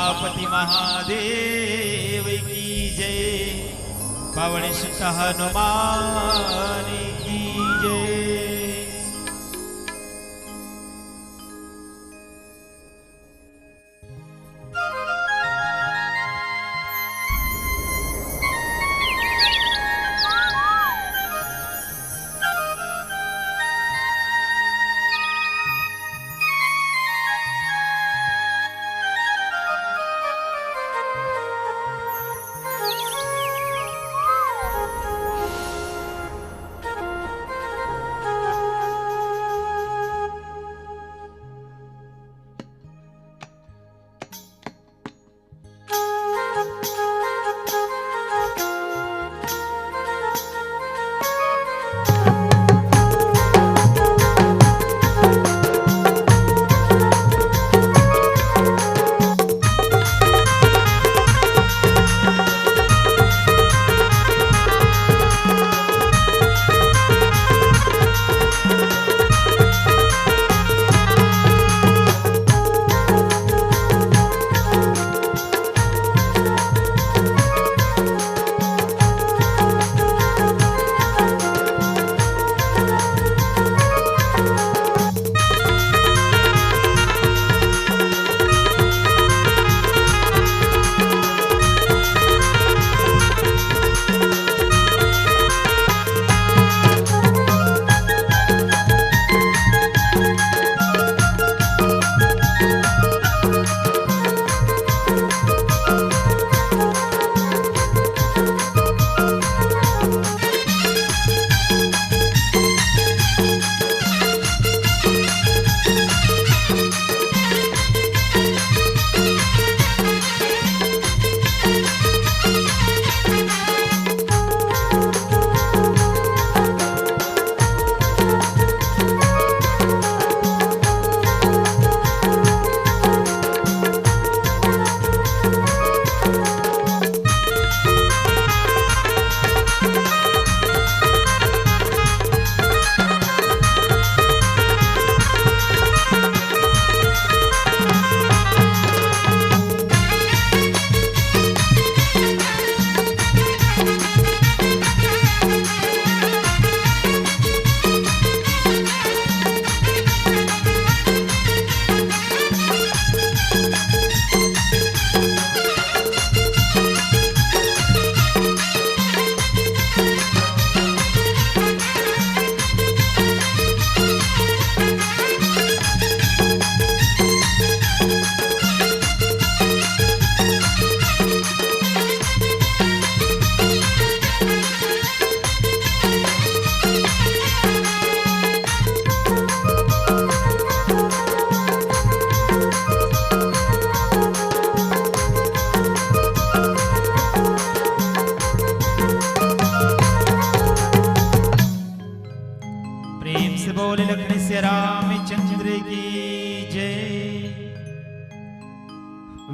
उमापति महादेव की जय। पवन सुत हनुमान की जय।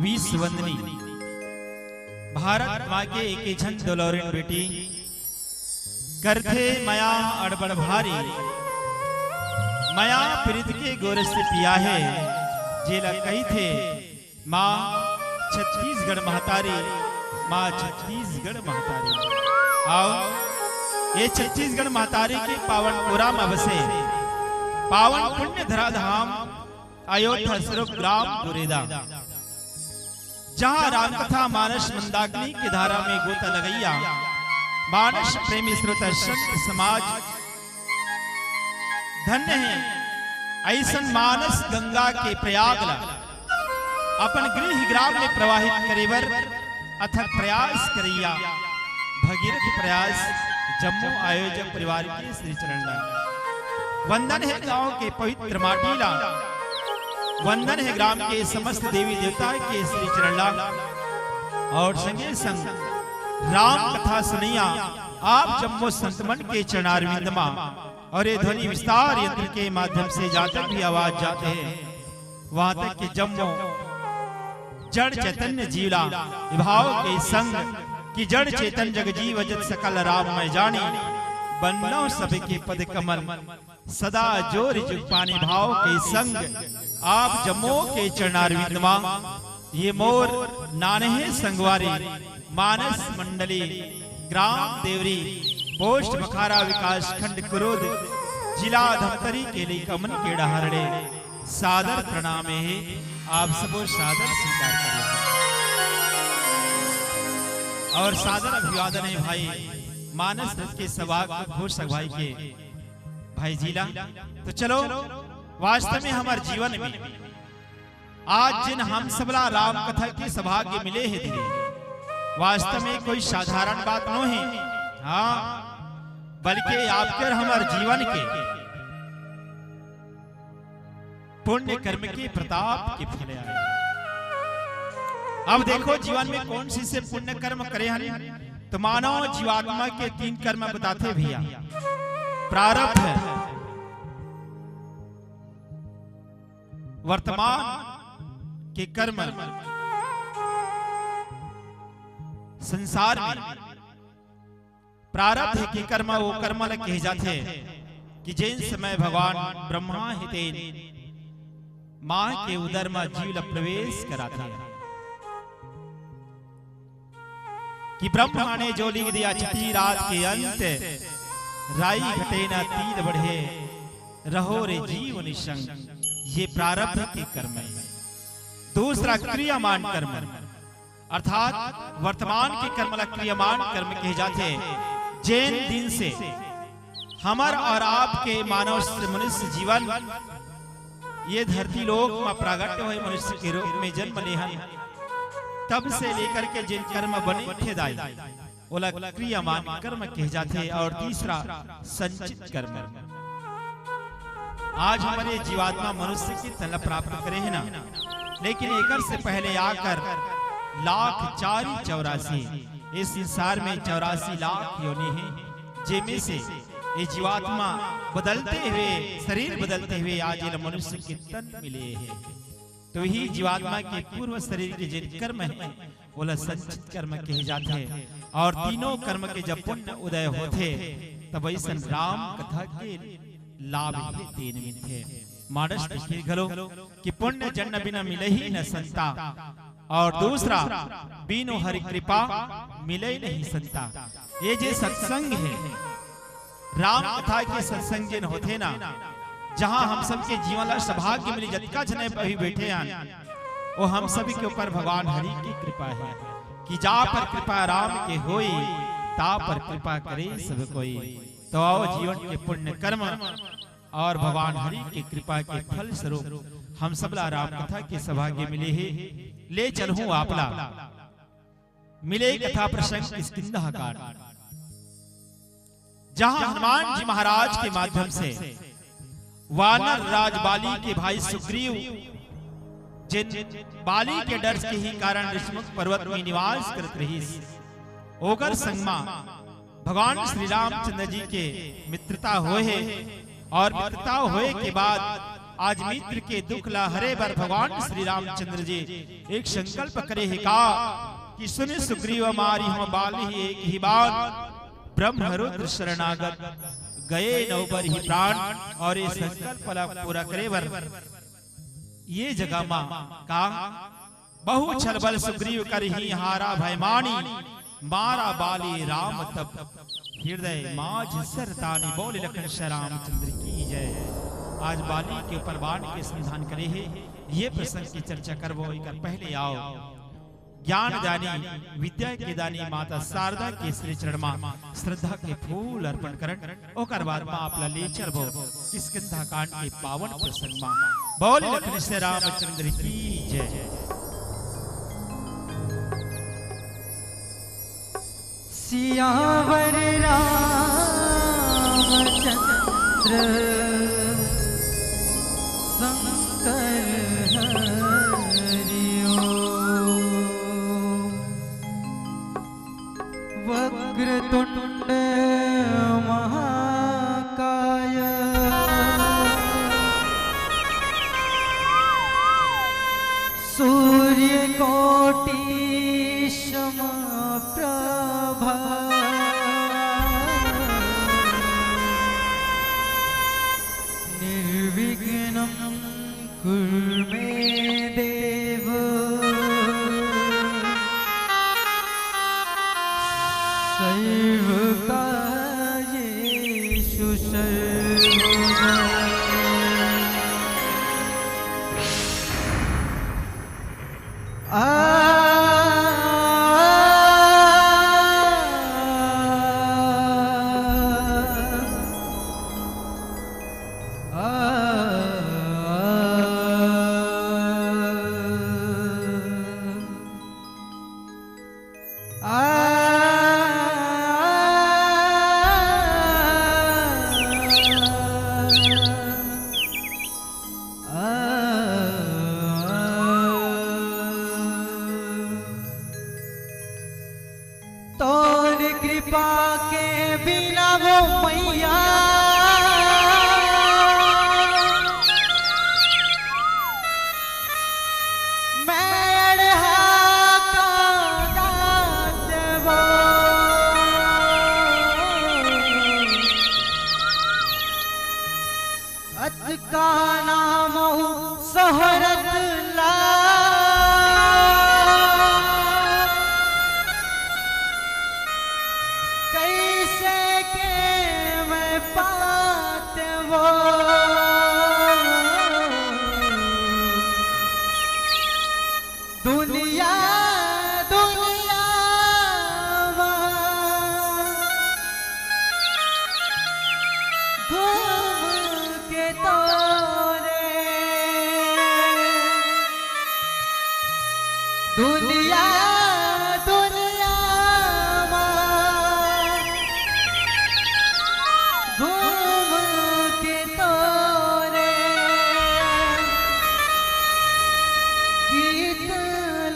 विश्ववंदनी भारत माँ के एक छन दुलौरिन बेटी करथे मया अड़बड़ भारी मया प्रीत के गोरस से पिया है जेला कही थे माँ छत्तीसगढ़ महतारी, माँ छत्तीसगढ़ महतारी। आओ ये छत्तीसगढ़ महतारी के पावन पुरा में बसे पावन पुण्य धराधाम अयोध्या स्वरूप ग्राम गुरेदा, जहाँ रामकथा मानस मंदाकिनी की धारा में गोता लगैया मानस प्रेमी श्रोता संत समाज धन्य है। ऐसन मानस गंगा के प्रयागला अपन गृह ग्राम में प्रवाहित करेबर अथक प्रयास करिया भगीरथ प्रयास जम्मू आयोजक परिवार के श्री चरण वंदन है गांव के पवित्र माटीला, वंदन है ग्राम के समस्त देवी देवता के श्री चरण और संगे संग राम कथा सुनिया आप जम्मू संतमन के चरणारविंद और ये ध्वनि विस्तार यंत्र के माध्यम से जहाँ तक भी आवाज जाते हैं वहां तक के जम्मू जड़ चैतन्य जीला विभाव के संग कि जड़ चेतन जग जीव जत सकल राम मैं जानी बन्नो सब के पद कमल सदा जोर जुग पानी भाव के संग आप जम्मू के चरणारविंद ये मोर नानहे संगवारी मानस मंडली ग्राम देवरी पोस्ट बखारा विकास खंड कुरुद जिला धमतरी के लिए कमन के डहारड़े सादर प्रणाम है। आप सबो सादर स्वीकार करें और सादर अभिवादन है भाई मानस रथ के सभाग घोष भाई के भाई जिला। तो चलो वास्तव में हमारे जीवन में आज जिन हम सबला राम कथा के सौभाग्य मिले हैं धीरे वास्तव में कोई साधारण बात नहीं है, हाँ बल्कि आपके हमारे जीवन के पुण्य कर्म के प्रताप के फल आए। अब देखो जीवन में कौन सी से पुण्य कर्म करे हैं तो मानव जीवात्मा के 3 कर्म बताते भैया। प्रारब्ध है, वर्तमान के कर्म संसार में प्रारब्ध के कर्म वो कर्म कहे जाते कि जिन समय भगवान ब्रह्मा हिते मां के उदर में जीव प्रवेश कराते हैं कि ब्रह्मा ने जो लिख दिया चिट्ठी रात के अंत राई घटे ना तीर बढ़े रहो रे जीव निशंक, ये प्रारब्ध के कर्म है। दूसरा क्रियामान कर्म अर्थात वर्तमान के कर्म क्रियामान कर्म कहे जाते जैन दिन से हमार और आपके मानव मनुष्य जीवन ये धरती लोक में प्रागट्य हुए मनुष्य के रूप में जन्म लेहन तब से लेकर के जिन कर्म बने ठेदाई ओला क्रियामान कर्म कहे जाते। और तीसरा संचित कर्म। आज हमारे जीवात्मा मनुष्य की तलब प्राप्त करे है ना, लेकिन एक से पहले आकर 1,84,84 इस संसार में 84 लाख योनि है जिनमें से ये जीवात्मा बदलते हुए शरीर बदलते हुए आज ये मनुष्य के तन मिले हैं। तो ही जीवात्मा के पूर्व शरीर के जिन कर्म है बोला संचित कर्म कहे जाते हैं। और तीनों कर्म के जब पुण्य उदय होते तब ऐसा राम कथा के लाभ तीन मिलते मानस घलो कि पुण्य जन्म बिना मिले ही न संता और दूसरा बिनु हरि कृपा मिले नहीं संता। ये जे सत्संग है राम कथा के सत्संग जिन होते ना जहां हम सबके जीवन ला सौभाग्य मिली जतका जने अभी बैठे हैं वो हम सभी के ऊपर भगवान हरि की कृपा है कि जा पर कृपा राम के होई ता पर कृपा करे सब कोई। तो आओ जीवन के पुण्य कर्म और भगवान हरि की कृपा के फल स्वरूप हम सबला राम कथा के सौभाग्य मिले है। ले चलूं आपला मिले कथा प्रसंग किष्किंधा कांड जहां हनुमान जी महाराज के माध्यम से वानर राज बाली के भाई सुग्रीव जिन बाली के डर के ही कारण ऋषमुख पर्वत में निवास करत रही ओकर संगमा भगवान श्री रामचंद्र जी के मित्रता होए और मित्रता होए के बाद आज मित्र के दुख ला हरे बर भगवान श्री रामचंद्र जी एक संकल्प करे है का कि सुने सुग्रीव हमारी हम बाली एक ही बात ब्रह्म रुद्र शरणागत गए नौबर ही प्राण और ये संकल्प पूरा करे बर ये जगह मां का बहु छलबल सुग्रीव कर ही हारा भयमानी मारा बाली राम तब हृदय माज सरतानी बोले लखन रामचंद्र की जय। आज बाली के ऊपर बाण के संधान करे है ये प्रसंग की चर्चा करबो। पहले आओ ज्ञान दानी विद्या के दानी माता शारदा के श्री चरण में श्रद्धा के फूल अर्पण करन ओकर बाद में आपला ले चलबो किष्किंधा कांड के पावन प्रसंग में बोले लखन श्री रामचंद्र की जय। सियावर रामचंद्र शंकर वक्रतुंड महाकाय सूर्यकोटि समप्रभा निर्विघ्नं कुरु मे देव तोर कृपा के बिना वो मैया का नाम सोहरत ला कैसे के मैं पात वो दुनिया दुनिया घूम के तोरे दुनिया दुनिया घूम के तोरे गीत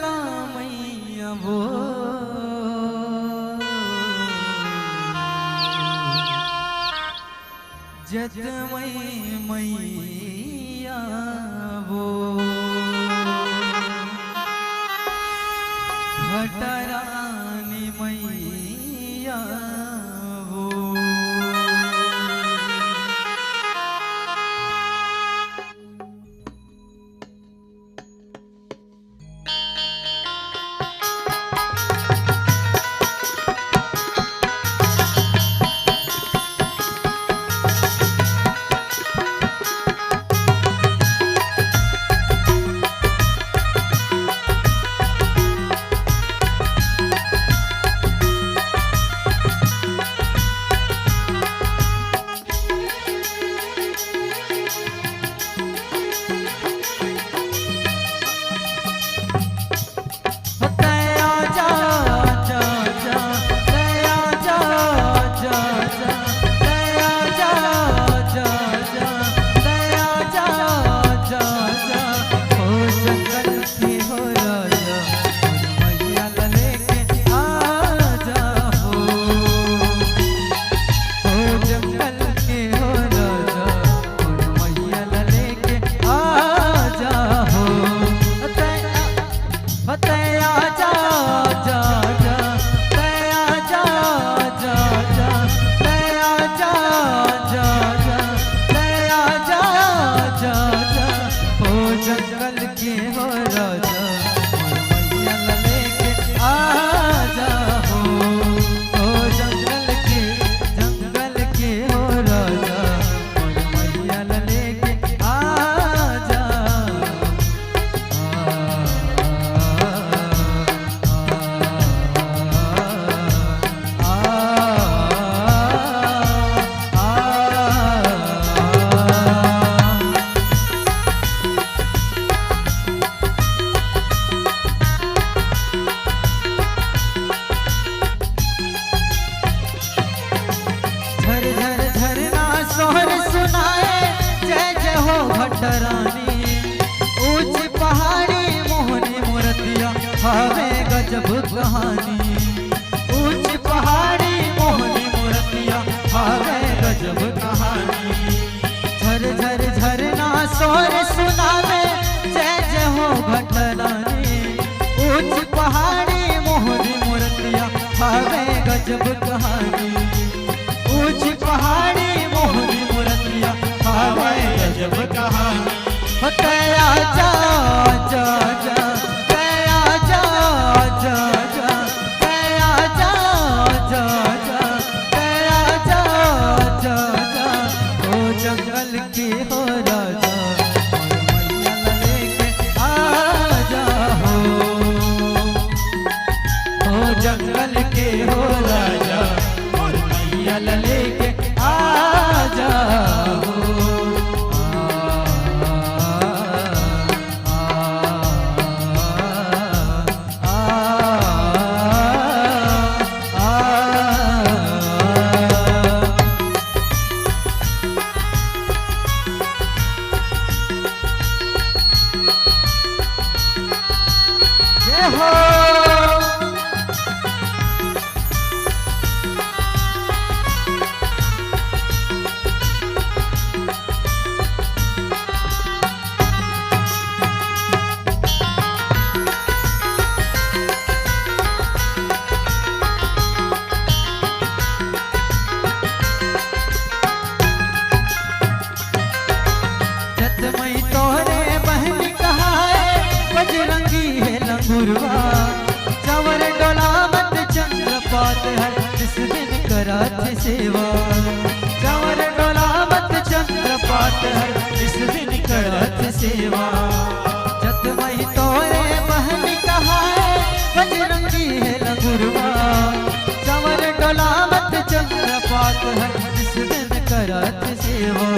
ला मैया वो जत मैया वो घटरानी मैया वो घटरानी ऊंच पहाड़ी मोहनी मूर्तिया हवे गजब कहानी ऊंच पहाड़ी मोहनी मूर्तिया हवे गजब कहानी झर झर झरना शोर सुनावे जय जय हो घटरानी ऊंच पहाड़ी मोहनी मूर्तिया हवे गजब कहानी ऊंच पहाड़ी मोहनी मूर्तिया हवे गजब कहानी तया जा जा जा तया जा जा जा तया जा जा जा तया जा जा जा ओ जंगल की हो राजा और मैया लेके आ जा हो हो राजा मोर मैया लेके आजा हो चवर डोला मत चंद्रपात है इस दिन करत सेवा चवर डोला मत चंद्रपात है इस दिन करत सेवा जत मई तोरे बहन कहा है बजरंगी है लंगुरवा चवर डोला मत चंद्रपात है इस दिन करत सेवा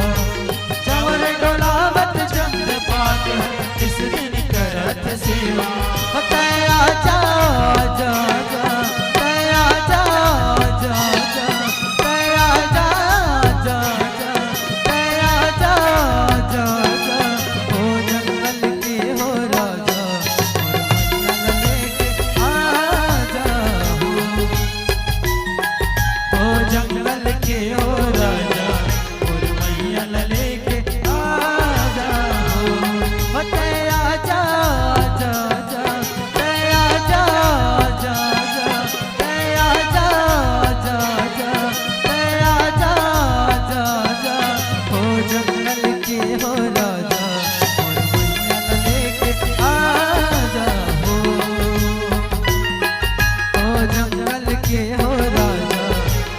चवर डोला मत चंद्रपात है इस दिन करत सेवा तया जा जा जा तया जा जा जा तया जा जा जा तया जा जा जा ओ जंगल के हो राजा और मैया लेके आजा हो ओ जंगल के हो राजा और मैया लेके आजा हो तया जा जा जा तया जा जा जा तया जा जा जा तया जा जा जा हो जंगल के हो राजा और मैया लेके आजा हो जंगल के हो राजा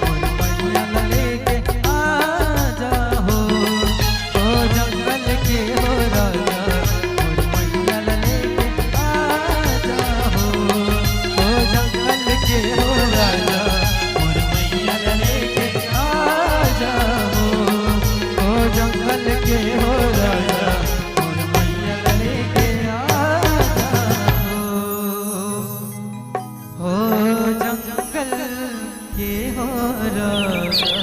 और मैया लेके आजा हो जंगल के हो राजा और मैया लेके आजा हो जंगल के हो राजा और मैया लेके आजा हो जंगल के हो राजा और मैया लेके आजा हो जंगल के हो राजा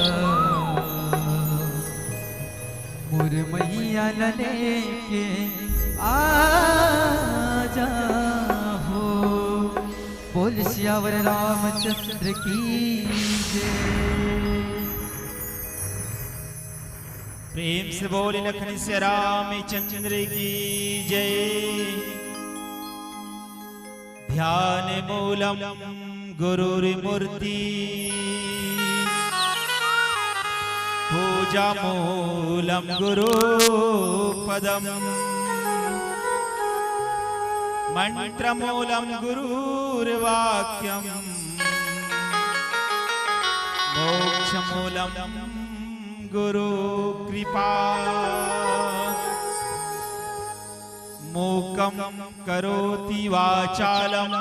मोर मैया लेके आजा हो बोल सियावर रामचंद्र की जय प्रेम से बोले लखन से रामचंद्र की जय। ध्यान मूलम गुरुर्मूर्ति पूजा मूलम गुरुपदम मंत्र मूलम गुरुर्वाक्यम मोक्ष मूलम गुरु कृपा मूकं करोति वाचालं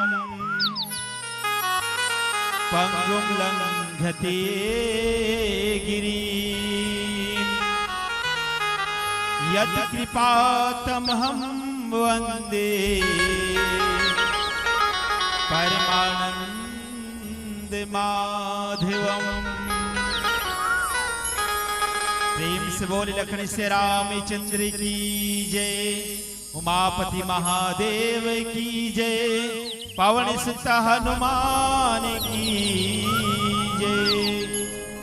पंगुं लंघते गिरिं यत् कृपातमहं वन्दे परमानंद माधवम्। प्रेम से बोले लखन से रामचंद्र की जय। उमापति महादेव की जय। पवन सुत हनुमान की जय।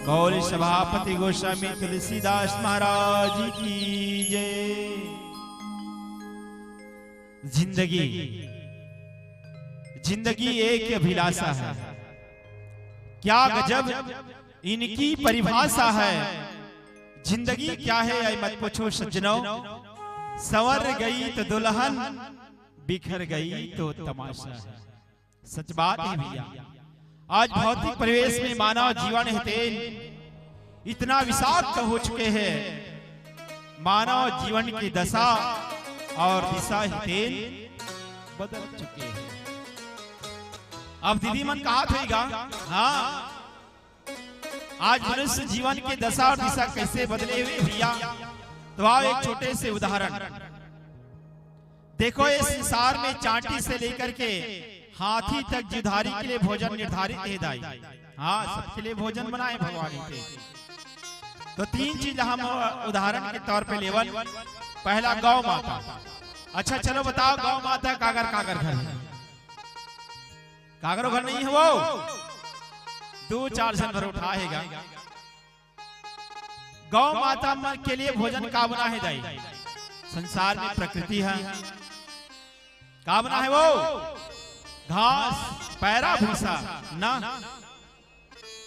गौर सभापति गोस्वामी तुलसीदास महाराज की जय। जिंदगी एक अभिलाषा है, क्या गजब इनकी परिभाषा है। जिंदगी क्या है आई मत पूछो सज्जनों, संवर गई तो दुल्हन, बिखर गई तो तमाशा है। सच बात है भैया, आज भौतिक परिवेश में मानव जीवन हितेन इतना विषाक्त हो चुके हैं। मानव जीवन की दशा और दिशा हितेन बदल चुके हैं। अब दीदी मन कहा होगा, हाँ आज मनुष्य जीवन के दशा और दिशा कैसे बदले हुए भैया। तो आओ एक छोटे से उदाहरण देखो। इस संसार में चांटी से लेकर के हाथी तक जिधारी के लिए भोजन निर्धारित है दाई। हाँ सबके लिए भोजन बनाए भगवान थे। तो तीन चीज हम उदाहरण के तौर पे लेवल। पहला गौ माता। अच्छा चलो बताओ गौ माता कागर कागर घर है? कागरो घर नहीं है वो, 2-4 जन भर उठाएगा। गौ माता के लिए भोजन का बना है दाई। संसार में प्रकृति है, का बना है वो घास पैरा भूसा ना।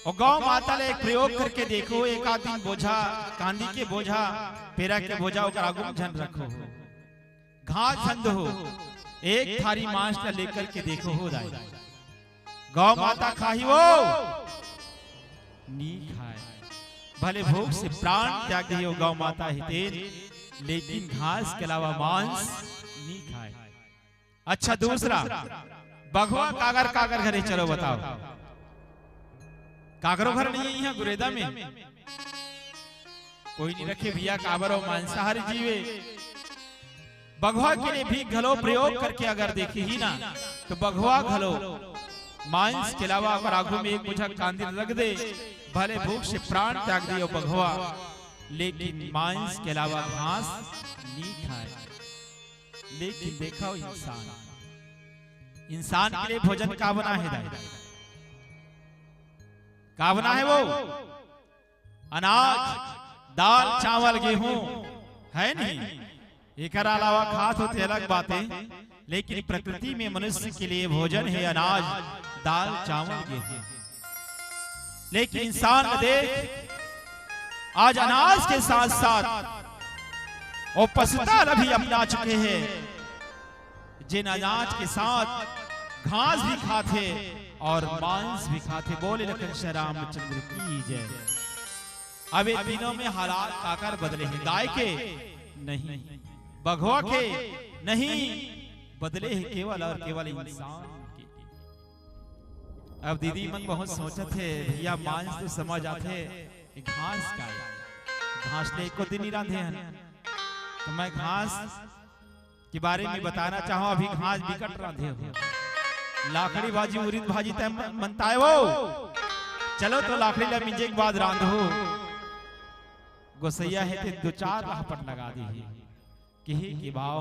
और गौ माता ले प्रयोग करके देखो, एक आध दिन बोझा कांदी के बोझा पेरा के बोझा आगू झन रखो, घास झंड हो, एक थारी मांस लेकर के देखो हो दाई। गौ माता खाही वो नी खाए, भले भूख से प्राण त्याग दियो गौ माता हितेन, लेकिन घास के अलावा मांस नी खाए। अच्छा दूसरा बघवा कागर कागर घरे चलो बताओ। कागरो घर नहीं है गुरेदा में, कोई नहीं रखे भैया काबरो मांसाहारी जीवे। बघवा के लिए भी घलो प्रयोग करके अगर देखे ही ना तो बघवा घलो मांस के अलावा अगर आगू में एक बोझा कांदी रख दे, भले भूख से प्राण त्याग दियो बघवा, लेकिन मांस के अलावा घास नहीं खाए। लेकिन देखो इंसान के लिए भोजन का बना है दाई, का बना है वो अनाज दाल चावल गेहूं है नहीं। एक अलावा खास होते अलग बातें, लेकिन प्रकृति में मनुष्य के लिए भोजन है अनाज दाल चावल गेहूं। लेकिन इंसान देख आज अनाज के साथ साथ और पशुता भी अपना चुके हैं, जिन अनाज के साथ घास भी खाते और मांस भी खाते। बोले लखन श्री रामचंद्र की जय। अब इन दिनों में हालात काकर बदले हैं, गाय के नहीं, बघवा के नहीं, बदले हैं केवल और केवल इंसान के। अब दीदी मन बहुत सोचते थे भैया मांस तो समझ आते, घास का घास ले को दिन ही रांधे हैं। तो मैं घास के बारे में बताना चाहूं। अभी घास बिकट रांधे हो, लाकड़ी भाजी उरीद भाजी तय मनता है वो। चलो तो लाकड़ी ला मिंजे के बाद रांधो, गोसैया है ते 2-4 राहपट लगा दी कि भाव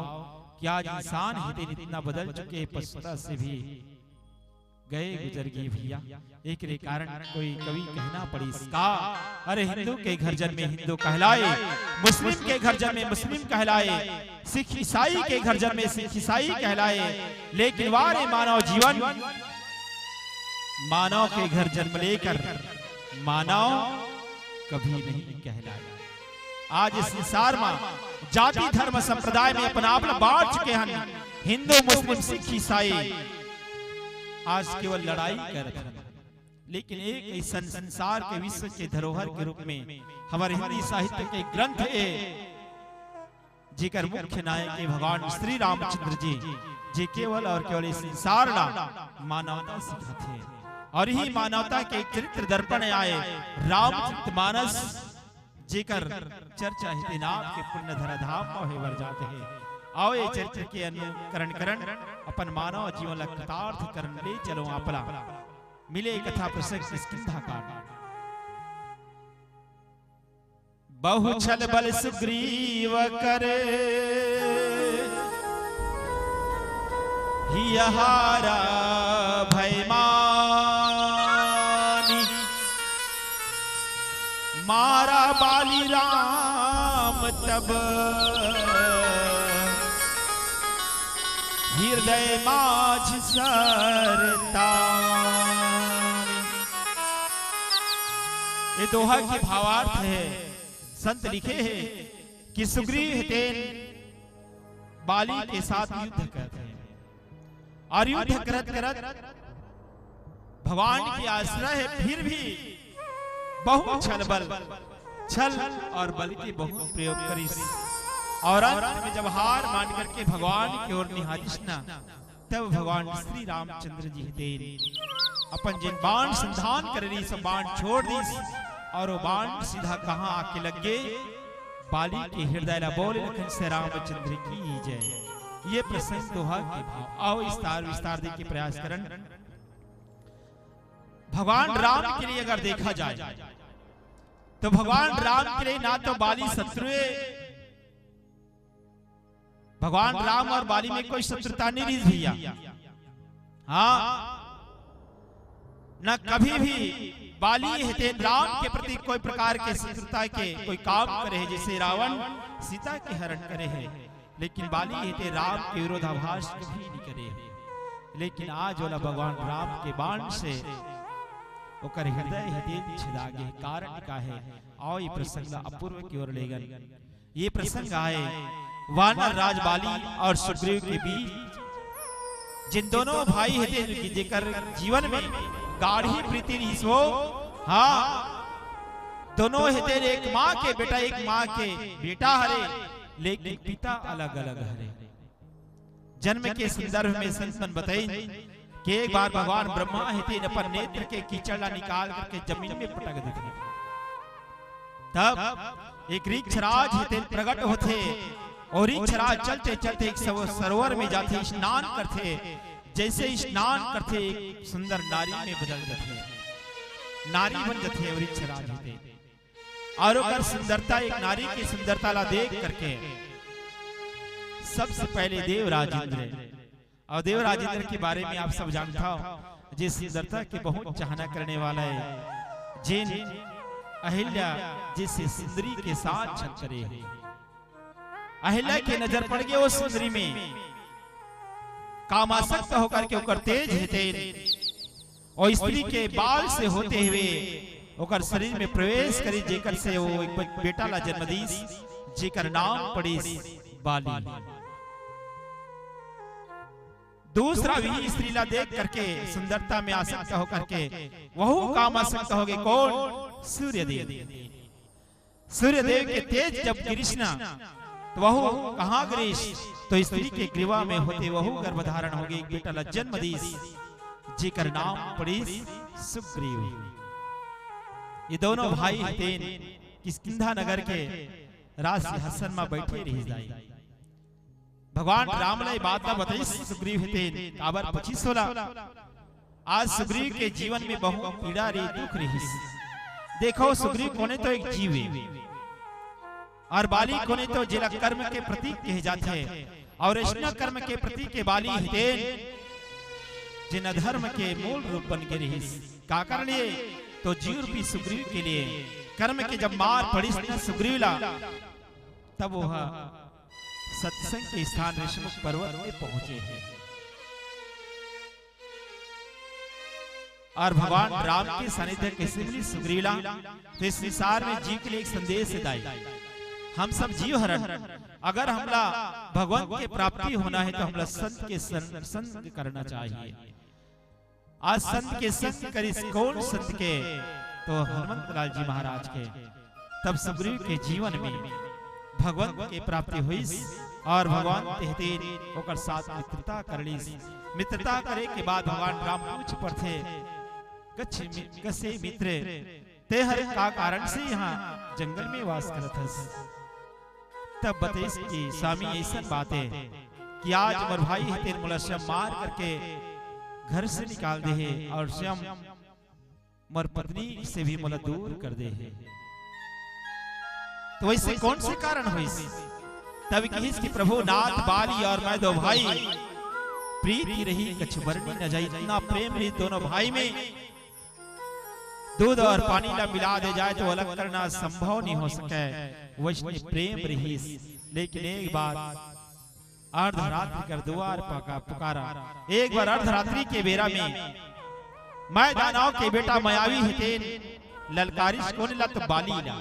क्या इंसान है इतना बदल चुके, पशुता से भी गए गुजर गए भैया। एक रे कारण कोई कवि कहना पड़ी इसका, अरे हिंदू के घर जन्मे हिंदू कहलाए, मुस्लिम के घर जन्मे मुस्लिम कहलाए, सिख ईसाई के घर जन्मे सिख ईसाई कहलाए, लेकिन वारे मानव जीवन मानव के घर जन्म लेकर मानव कभी नहीं कहलाए। आज इस संसार में जाति धर्म संप्रदाय में अपना आप बांट चुके हैं, हिंदू मुस्लिम सिख ईसाई आज केवल लड़ाई कर रहे हैं। लेकिन एक ऐसा संसार के विश्व के धरोहर के रूप में हमारे हिंदी साहित्य के ग्रंथ है, जिकर मुख्य नायक है भगवान श्री रामचंद्र जी, जे केवल और केवल इस संसार मानवता सिखाते हैं। और ही मानवता के चरित्र दर्पण आए रामचरितमानस, जेकर चर्चा है नाम के पुण्य धरा धाम में वर जाते हैं। आओ ये चरित्र के अनुकरण करण अपन मानव जीवन ला कृतार्थ करण ले चलो आपला मिले कथा प्रसंग किस्किंधा काट। बहु छल बल सुग्रीव करे हियहारा भय मानी, मारा बाली राम तब हृदय माझ सरता। ये दोहा की भावार्थ है, संत लिखे हैं कि सुग्रीव तेन बाली के साथ युद्ध करते हैं और युद्ध करत करत भगवान की आश्रय है, फिर भी बहुत छल और बल की बहुत प्रयोग करी और अंत में जब हार मान करके भगवान की ओर निहारिश ना तब भगवान श्री रामचंद्र जी हेतेन अपन जिन बाण संधान कर रही सब बाण छोड़ दी और वो बाण सीधा कहां आके लग गए बाली के हृदय ला बोले लखन से रामचंद्र की जय। ये प्रसंग दोहा के भाव आओ विस्तार दे के प्रयास करन। भगवान राम के लिए अगर देखा जाए तो भगवान राम के लिए ना तो बाली शत्रु है, भगवान राम और बाली में कोई शत्रुता नहीं रही भैया। हाँ, न कभी भी बाली हेतेन राम के प्रति कोई प्रकार के शत्रुता के कोई काम करे है, जैसे रावण सीता के हरण करे है, लेकिन बाली हेते राम के विरोधाभास कभी नहीं करे है। लेकिन आज वाला भगवान राम के बाण से ओकर हृदय हेतेन छिदा गए। कारण का है आओ ये प्रसंग अपूर्व की ओर ले गए। ये प्रसंग आए वानर राज बाली और सुग्रीव के बीच, जिन दोनों भाई हेते जेकर जीवन में गाढ़ी प्रीति रही सो। हाँ, दोनों हेते एक माँ के बेटा एक माँ के बेटा हरे, लेकिन पिता अलग अलग हरे। जन्म के संदर्भ में संतन बताई कि एक बार भगवान ब्रह्मा हेते अपन नेत्र के कीचड़ा निकाल करके जमीन में पटक देते, तब एक ऋक्षराज हेते प्रकट होते और ऋक्षराज चलते चलते एक सरोवर में जाते स्नान करते। जैसे स्नान करते एक सुंदर नारी में बदल जाते, नारी बन जाते और ऋक्षराज होते। और अगर सुंदरता एक नारी की सुंदरता ला देख करके सबसे पहले देवराजेंद्र, और देवराजेंद्र के बारे में आप सब जानता हो, जिस सुंदरता के बहुत चाहना करने वाला है, जिन अहिल्या जिसे सुंदरी के साथ छल करे है। अहिल्या की नजर पड़ गई वो सुंदरी में, कामासक्त होकर के ओकर तेज हेते और स्त्री के बाल से होते हुए ओकर शरीर में प्रवेश करी, जेकर से वो एक बेटा ला जन्म दी, जेकर नाम पड़ी बाली। दूसरा भी स्त्री ला देख करके सुंदरता में आसक्त होकर के वह कामासक्त हो गए। कौन? सूर्यदेव। सूर्यदेव के तेज जब कृष्णा तो वह कहाँ ग्रीश, तो स्त्री के ग्रीवा में होते वह गर्भधारण हो गई, बेटा ला जन्म दी, जेकर नाम पड़ी सुग्रीव। ये दोनों भाई हेतेन किष्किंधा नगर के राज सिंहासन में बैठे रह जाए। भगवान राम ने बात बताई सुग्रीव हेतेन काबर 25-16। आज सुग्रीव के जीवन में बहुत पीड़ा रही, दुख रही। देखो सुग्रीव कोने तो एक जीव है और बाली कोने तो जिला कर्म के प्रतीक कहे जाते हैं, और कृष्ण कर्म के प्रतीक के बाली हेतेन जिन अधर्म के मूल रूप बन के रही। का कर लिए तो जीव रूपी सुग्रीव के लिए कर्म के जब मार पड़ी न सुग्रीव ला, तब वह सत्संग के स्थान ऋषमुख पर्वत में पहुंचे हैं और भगवान राम के सानिध्य के सिमली सुग्रीव ला। तो इस संसार में जीव के लिए एक संदेश दाई, हम सब जीव हरण, अगर हमला भगवान के प्राप्ति होना है तो हमला संत के संग करना चाहिए। आज संत के संग करिस, कौन संत के? तो हनुमंत लाल जी महाराज के। तब सुग्रीव के जीवन में भगवान के प्राप्ति हुई और भगवान कहते ओकर साथ मित्रता करली। मित्रता करे के बाद भगवान राम पूछ पड़ते, कसे मित्र ते हर का कारण से यहाँ जंगल में वास करत हस। तब बतेस कि स्वामी ऐसा बात है कि आज मोर भाई हेतेन मोला स्वयं मार करके घर से निकाल दे है और स्वयं मोर पत्नी से भी मोला दूर कर दे है। तो वैसे कौन से कारण हुई? तब कहिस कि प्रभु नाथ बाली और मैं दो भाई प्रीति रही कछु वर्णन न जाई। इतना प्रेम रही दोनों भाई में, दूध और पानी ला मिला दे जाए तो अलग करना संभव नहीं हो सके, वैसे प्रेम रही। लेकिन एक बार अर्धरात्रि कर द्वार पुकारा। एक बार अर्धरात्रि के बेरा में मैं दानव के बेटा मायावी हेतेन ललकारिश कोने ला तो बाली ला,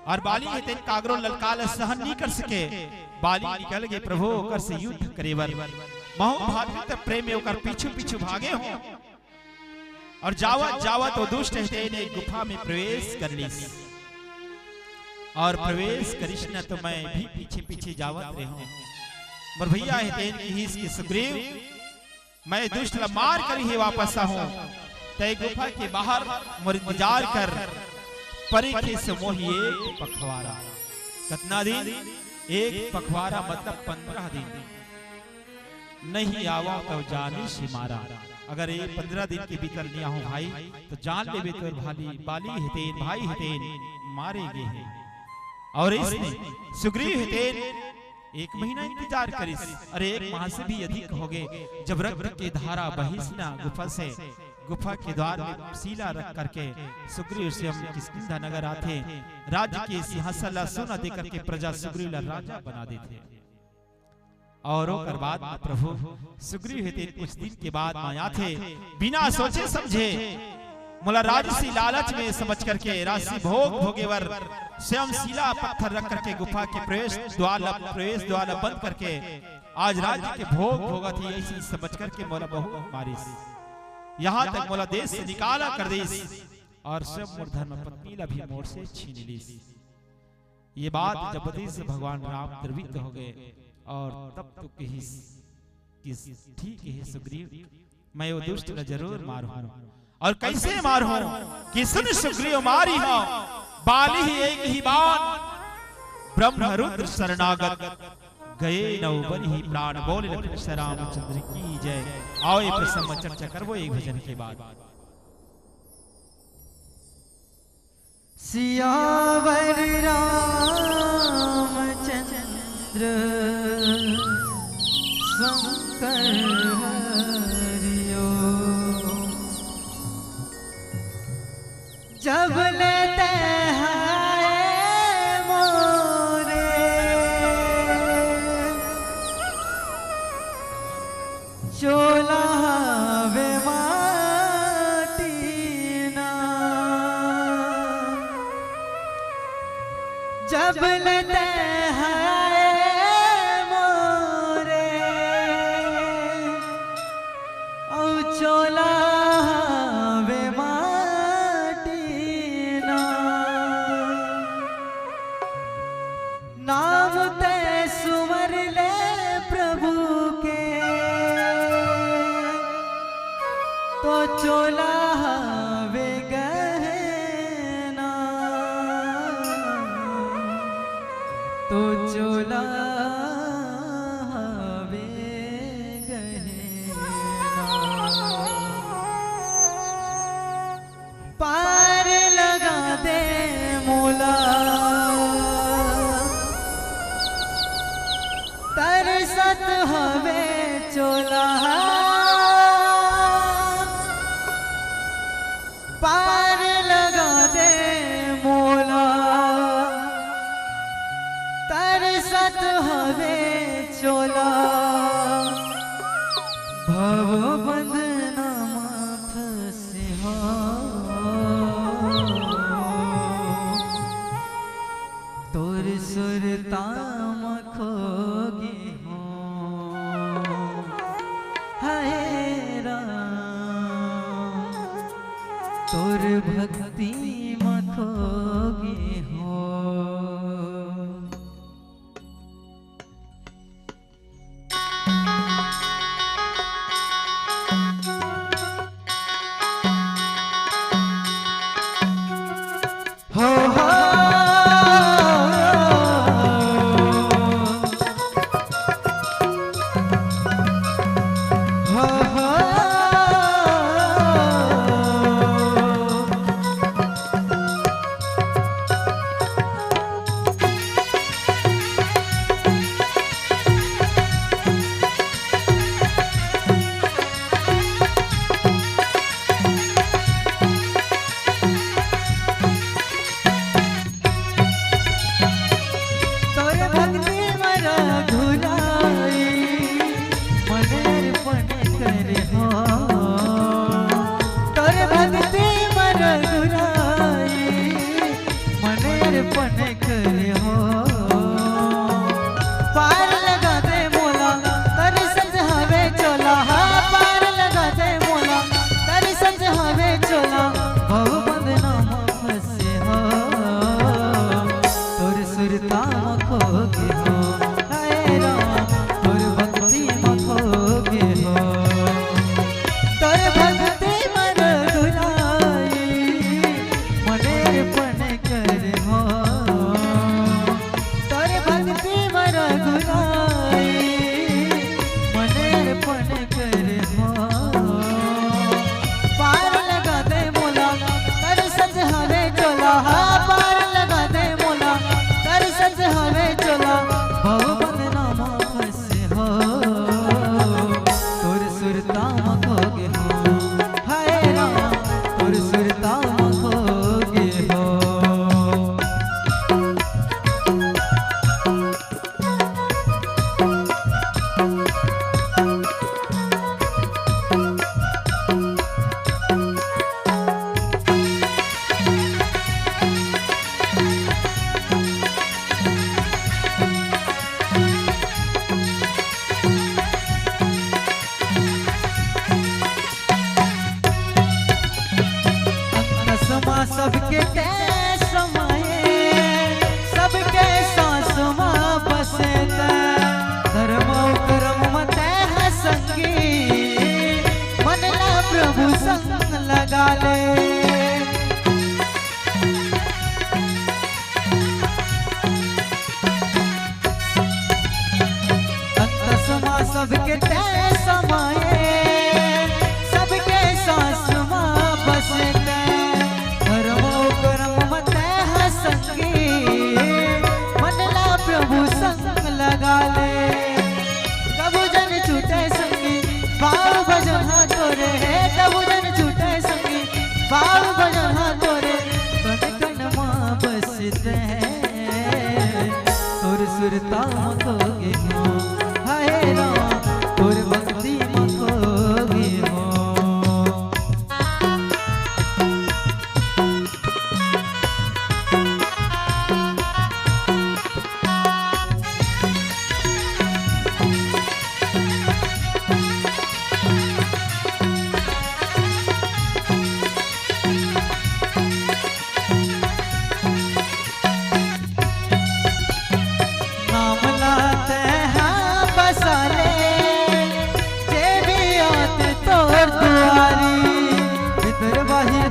और बाली हेतेन कागरो ललकार सहन नहीं कर सके। बाली निकल गए प्रभु ओकर से युद्ध करेवर। महु भातृ प्रेम में ओकर पीछू पीछू भागे हो और जावत जावत वो दुष्ट हेतेन एक गुफा में प्रवेश कर ली, और प्रवेश करिश न तो मैं भी पीछे पीछे जावत रहे हूं। और भैया हेतेन की सुग्रीव मैं दुष्ट ला मार कर ही वापस आऊं। तय गुफा के बाहर मोर इंतजार कर, परीखे से मोही एक पखवाड़ा। कितना दिन? एक पखवाड़ा मतलब 15 दिन। नहीं आवा तो जाने से मारा। अगर ये 15 दिन के भीतर नहीं आऊं भाई तो जान ले तो बाली हितेन भाई हितेन मारे गए हैं। और इसने सुग्रीव हितेन 1 महीना इंतजार करिस। अरे 1 माह से भी अधिक हो गए। जब रक्त की धारा बहिसना गुफा से, गुफा के द्वार में सीला रख करके सुग्रीव से हम किष्किंधा नगर आते, राज्य के सिंहासन ला सोना देकर के प्रजा सुग्रीव ला राजा बना देते। और ओकर बाद प्रभु सुग्रीव हेते कुछ दिन के बाद माया थे, बिना सोचे समझे मोला राजसी लालच में समझ करके राशि भोग भोगेवर स्वयं शिला पत्थर रख करके गुफा के प्रवेश द्वार बंद करके आज राज्य के भोग भोगा थी ऐसी समझ करके मोला बहुत मारिस। यहाँ तक मोला देश से निकाला कर देस और सब मोर धर्म पत्नी ला भी मोर से छीन लीस। ये बात जब बदी से भगवान राम द्रवित हो गए और तब तो किस ठीक है सुग्रीव, मैं वो दुष्ट ला जरूर मारूं। और कैसे मारूं कि सुन सुग्रीव मारी हो बाली ही एक ही बाण, ब्रह्म रुद्र शरणागत गए नवबन ही प्राण। बोले लक्ष्मण रामचंद्र की जय। आओ ये प्रसंग चर्चा करवो एक भजन के बाद। सियावर रामचंद्र शंकर हरियो, जब लेते हैं मोरे चोला वे माटी ना, जब लेते हैं मोरे औ चोला वे माटी ना, नाम ते सुमर ले प्रभु के तो चोला वे गहना, तो चोला वे गहना। पार लगा दे मोला तरसत हवे चोला, पार लगा दे मोला तरसत हवे चोला, भव बंधन माथ से हो तोर सुरता मखोगे हो। हाय राम तोर भक्ति मखोगे हो। करे खोगे हो, हाय राम तुर सुरता खोगे हो। सबके तेज समाये, सबके सांस मां बसे धर्म कर्म मते संगी, मनला प्रभु संग लगा ले। अंतसमा सबके तेज समाये, सबके सांस मां बसे मनला प्रभु संग लगा ले। कबू जन छूटे संगी भाव भजन हाँ तोरे, कबू जन छूटे संगी भाव भजन हाँ तोरे, कन कन माँ बसते तोर सुरता खोगे हो, हाय राम तोर भक्ति खोगे हो।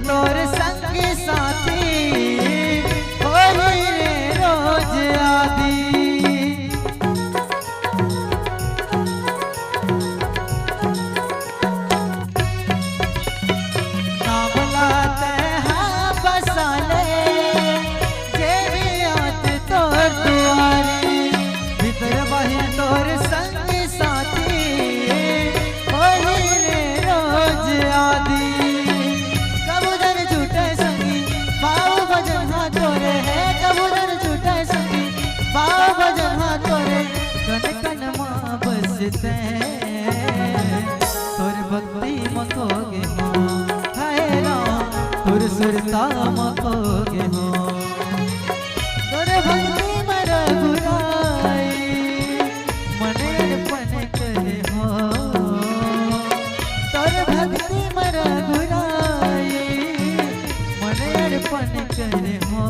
तोर संगी साथी होई रे रोज आदि, नाम लाते हाँ बसा ले, जे भी आत तोर दुआरी, भीतर बाहर तोर संगी साथी होई रे रोज आदि। भाव भजन हाँ तोरे, कन कन माँ बसते तोर भक्ति मखोगे हो, हाय राम तोर सुरता मखोगे हो। तोर भक्ति मर गुराई मन अर्पण करे हो, तोर भक्ति मर गुराई मन अर्पण करे हो।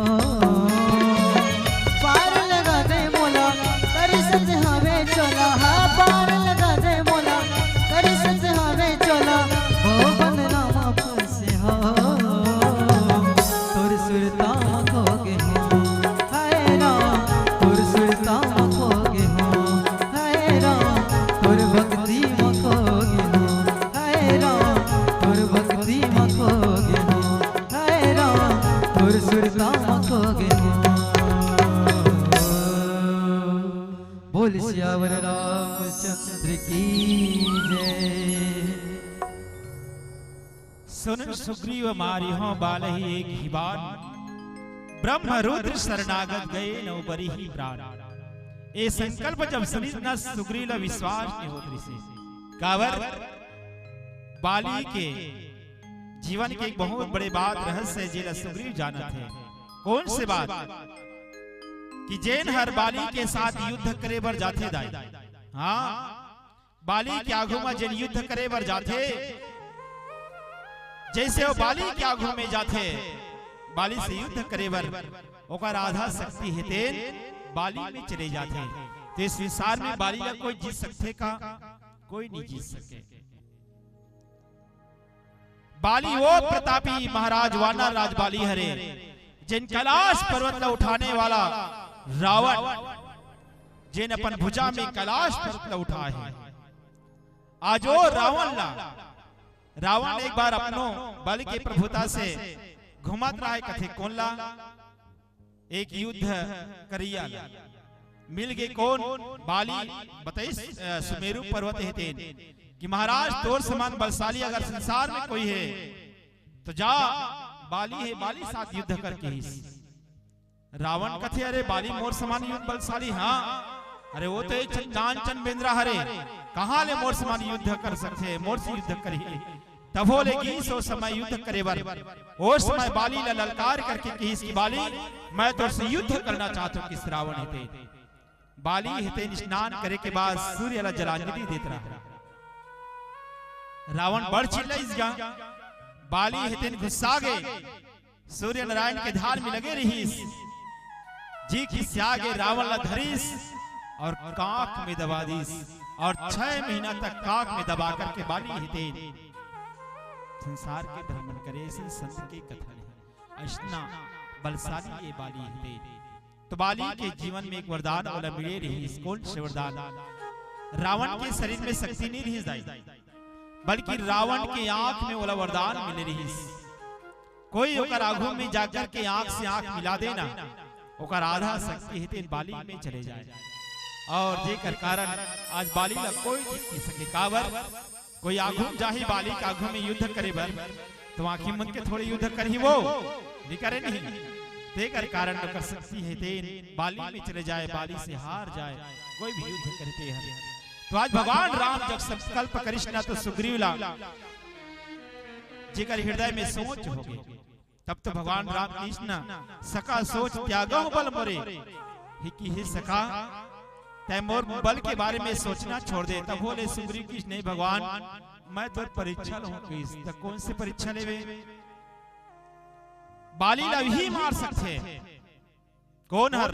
चोला हाँ पार लगा दे मोला, कर सच हमें चोला वो बंदनामा फंसे हो, तोर सुरता खोगे हो, हाय राम तोर सुरता खोगे हो, हाय राम तोर भक्ति खोगे हो, हाय राम तोर भक्ति खोगे हो, हाय राम तोर सुरता खोगे हो। बोल सियावर रामचंद्र की जय। सुन सुग्रीव मारी हो बालहि एक ही बार, ब्रह्म रुद्र शरणागत गए नौ बरी ही प्राण। ए संकल्प जब सुनी न सुग्रीव विश्वास ने होत से कावर बाली के जीवन के एक बहुत बड़े बात रहस्य जिला सुग्रीव जाना थे। कौन से बात कि जैन हर बाली के साथ युद्ध करे बर जाथे दाई। हाँ बाली के आगू में जैन युद्ध करे बर जाथे, जैसे वो बाली के आगू में जाथे बाली से युद्ध करे बर ओकर आधा शक्ति हेतेन बाली में चले जाते। तो इस विसार में बाली का कोई जीत सकते का? कोई नहीं जीत सके। बाली वो प्रतापी महाराज वानर राज बाली हरे, जिन कैलाश पर्वत ला उठाने वाला रावण, जिन अपन भुजा में कैलाश पर्वत ला उठा है। आज वो रावण एक बार अपनो बल के प्रभुता से घुमत रहा है कथे कोनला एक युद्ध करिया मिल गए। कौन? बाली बताइए सुमेरु पर्वत हेतेन कि महाराज तोर समान बलशाली अगर संसार में कोई है तो जा, बाली है, बाली साथ युद्ध करके ही। रावण कथे अरे बाली मोर समान युद्ध बलशाली, हाँ अरे वो तो एक कांचन बेंद्रा हरे, कहाँ ले मोर समान युद्ध कर सकते, मोर से युद्ध करी। तब हो लेगी सो समय युद्ध करे बर, उस समय बाली ला ललकार करके कही इसकी बाली मैं तो से युद्ध करना चाहता हूँ। किस रावण हेते बाली हेते स्नान करे के बाद सूर्य ला जलांजलि देता रहा। रावण बड़ चिल्लाइस गया, बाली हेते गुस्सा गए, सूर्य नारायण के ध्यान में लगे रहीस, जी खिसिया गए, रावण ला धरीस और कांख में दबा दीस, और 6 महीना तक कांख में दबा करके बाली हेते संसार के भ्रमण करे। ऐसे संत की कथा है, ऐसना बलशाली ये बाली हेते। तो बाली के जीवन में एक वरदान वाला मिले रही। कौन से वरदान? रावण के शरीर में शक्ति नहीं रही जाए, बल्कि रावण के आंख में वाला वरदान मिले रही। कोई ओकर आगू में जाकर के आंख से आंख मिला देना, ओकर आधा शक्ति हेते बाली में चले जाए। और जेकर कारण आज बाली ला कोई नहीं सके। काबर कोई आगू जाही बाली के आगू में युद्ध करे बर, तो आंखी मन के थोड़े युद्ध कर ही वो नहीं करे नहीं। तेकर कारण ओकर शक्ति हेते बाली में चले जाए, बाली से हार जाए, कोई भी युद्ध करते हैं। तो आज भगवान राम जब संकल्प करिश्ना तो सुग्रीव ला जेकर हृदय में सोच हो गई, तब तो भगवान राम कृष्ण सका सोच त्यागो बल मोरे, ही की हे सका तै मोर बल के बारे में सोचना छोड़ दे। तब बोले सुग्रीव कृष्ण नहीं भगवान मैं तो परीक्षा लूं, तो कौन से परीक्षा लेवे? बाली ला ही मार सकते कौन हर